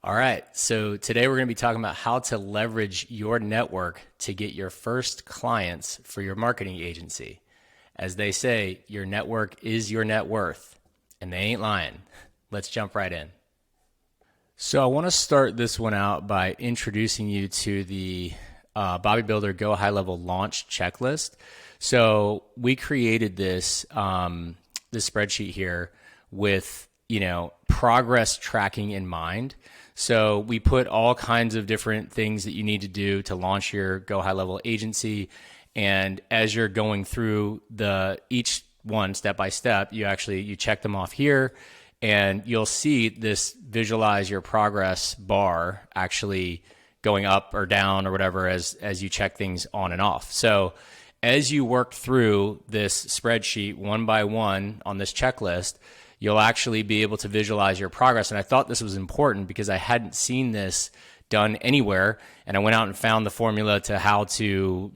All right, so today we're going to be talking about how to leverage your network to get your first clients for your marketing agency. As they say, your network is your net worth, and they ain't lying. Let's jump right in. So I want to start this one out by introducing you to the Bobby Builder GoHighLevel launch checklist. So we created this spreadsheet here with progress tracking in mind. So we put all kinds of different things that you need to do to launch your GoHighLevel agency. And as you're going through each one step by step, you check them off here, and you'll see this visualize your progress bar actually going up or down or whatever as you check things on and off. So as you work through this spreadsheet one by one on this checklist, you'll actually be able to visualize your progress. And I thought this was important because I hadn't seen this done anywhere. And I went out and found the formula to how to,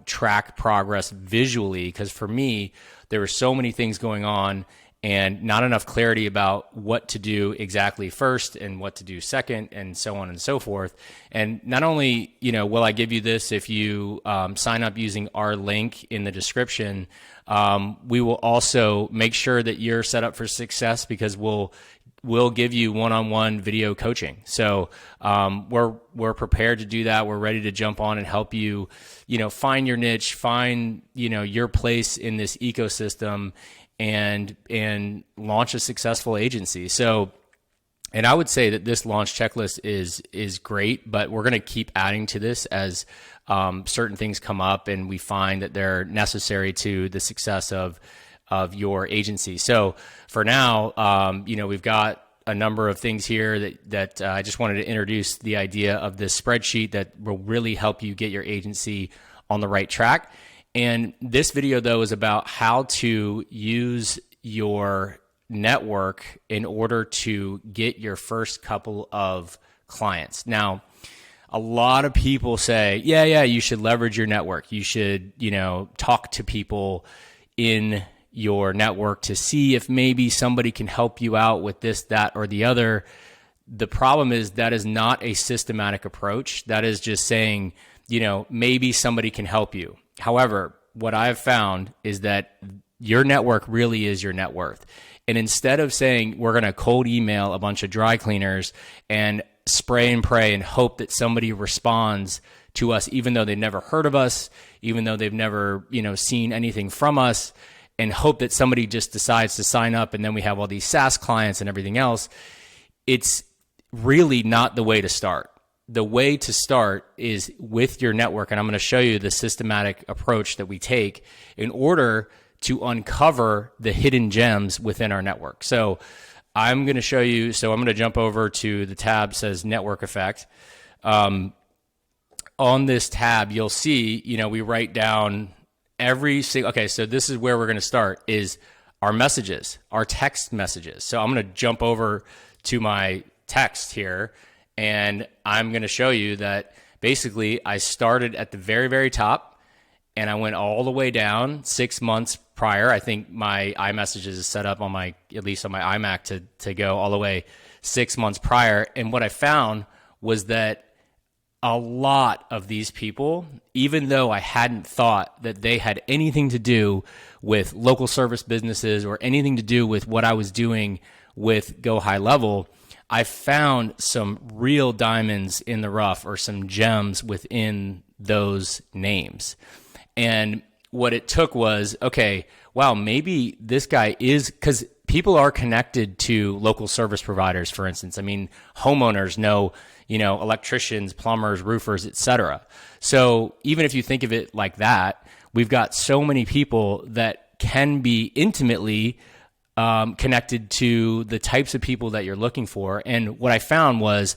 track progress visually. Because for me, there were so many things going on and not enough clarity about what to do exactly first and what to do second and so on and so forth. And not only, will I give you this if you sign up using our link in the description, we will also make sure that you're set up for success because we'll give you one-on-one video coaching. So we're prepared to do that. We're ready to jump on and help you, find your niche, find your place in this ecosystem, and launch a successful agency. So, and I would say that this launch checklist is great, but we're going to keep adding to this as certain things come up and we find that they're necessary to the success of your agency. So for now, we've got a number of things here that I just wanted to introduce the idea of this spreadsheet that will really help you get your agency on the right track. And this video, though, is about how to use your network in order to get your first couple of clients. Now, a lot of people say, yeah, you should leverage your network. You should, talk to people in your network to see if maybe somebody can help you out with this, that, or the other. The problem is that is not a systematic approach. That is just saying, maybe somebody can help you. However, what I've found is that your network really is your net worth. And instead of saying we're going to cold email a bunch of dry cleaners and spray and pray and hope that somebody responds to us, even though they've never heard of us, even though they've never, seen anything from us, and hope that somebody just decides to sign up and then we have all these SaaS clients and everything else, it's really not the way to start. The way to start is with your network, and I'm going to show you the systematic approach that we take in order to uncover the hidden gems within our network. So I'm going to show you, so I'm going to jump over to the tab that says Network Effect. On this tab, you'll see, we write down every single, okay, so this is where we're going to start, is our messages, our text messages. So I'm going to jump over to my text here, and I'm going to show you that basically I started at the very, very top and I went all the way down 6 months prior. I think my iMessages is set up on at least on my iMac to go all the way 6 months prior. And what I found was that a lot of these people, even though I hadn't thought that they had anything to do with local service businesses or anything to do with what I was doing with GoHighLevel, I found some real diamonds in the rough or some gems within those names. And what it took was, okay, wow, maybe this guy is, because people are connected to local service providers, for instance. I mean, homeowners know, electricians, plumbers, roofers, etc. So even if you think of it like that, we've got so many people that can be intimately connected to the types of people that you're looking for. And what I found was,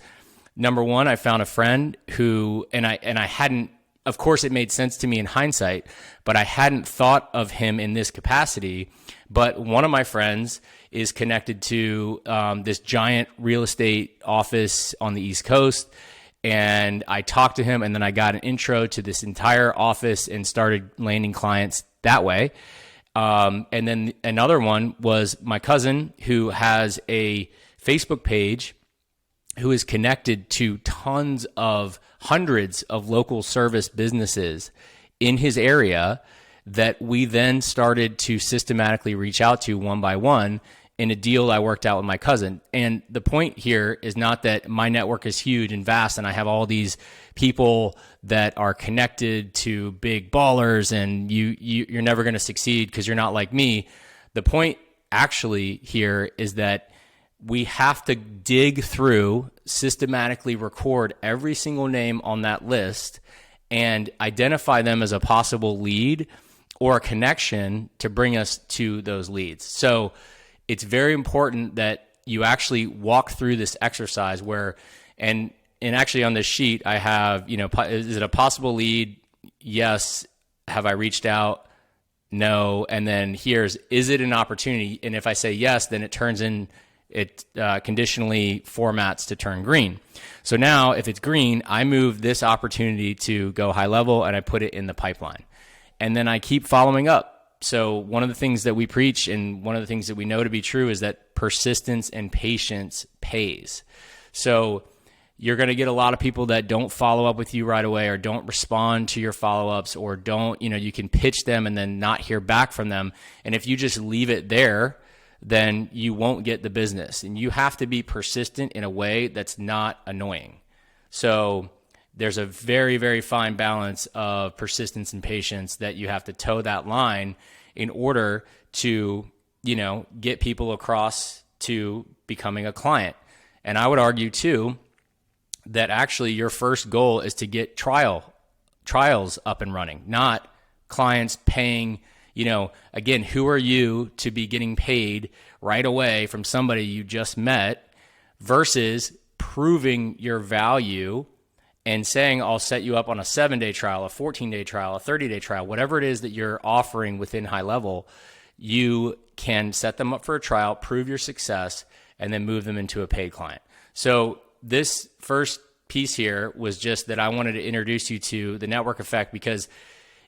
number one, I found a friend who, and I hadn't, of course it made sense to me in hindsight, but I hadn't thought of him in this capacity. But one of my friends is connected to this giant real estate office on the East Coast. And I talked to him, and then I got an intro to this entire office and started landing clients that way. And then another one was my cousin who has a Facebook page who is connected to hundreds of local service businesses in his area that we then started to systematically reach out to one by one in a deal I worked out with my cousin. And the point here is not that my network is huge and vast and I have all these people that are connected to big ballers and you're never going to succeed because you're not like me. The point actually here is that we have to dig through, systematically record every single name on that list and identify them as a possible lead or a connection to bring us to those leads. So it's very important that you actually walk through this exercise where, and actually on this sheet, I have, is it a possible lead? Yes. Have I reached out? No. And then is it an opportunity? And if I say yes, then it conditionally formats to turn green. So now if it's green, I move this opportunity to GoHighLevel and I put it in the pipeline. And then I keep following up. So one of the things that we preach and one of the things that we know to be true is that persistence and patience pays. So you're going to get a lot of people that don't follow up with you right away or don't respond to your follow-ups or don't, you can pitch them and then not hear back from them. And if you just leave it there, then you won't get the business. And you have to be persistent in a way that's not annoying. So there's a very, very fine balance of persistence and patience that you have to toe that line in order to, get people across to becoming a client. And I would argue too, that actually your first goal is to get trials up and running, not clients paying, again, who are you to be getting paid right away from somebody you just met versus proving your value and saying, I'll set you up on a 7-day trial, a 14-day trial, a 30-day trial, whatever it is that you're offering within HighLevel, you can set them up for a trial, prove your success, and then move them into a paid client. So this first piece here was just that I wanted to introduce you to the network effect because,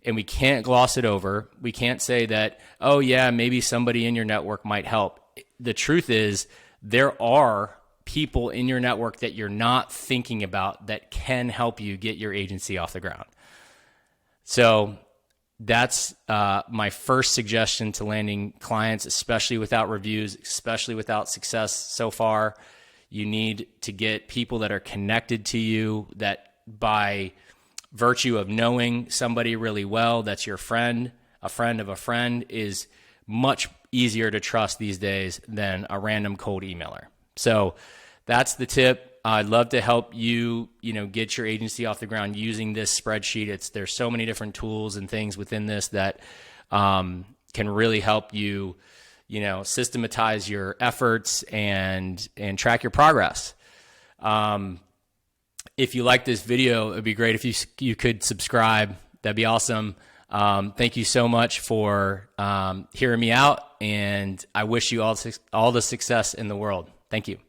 and we can't gloss it over. We can't say that, oh yeah, maybe somebody in your network might help. The truth is there are people in your network that you're not thinking about that can help you get your agency off the ground. So that's my first suggestion to landing clients, especially without reviews, especially without success so far. You need to get people that are connected to you, that by virtue of knowing somebody really well, that's your friend, a friend of a friend, is much easier to trust these days than a random cold emailer. So that's the tip. I'd love to help you, get your agency off the ground using this spreadsheet. There's so many different tools and things within this that can really help you, systematize your efforts and track your progress. If you like this video, it'd be great if you could subscribe. That'd be awesome. Thank you so much for hearing me out, and I wish you all the success in the world. Thank you.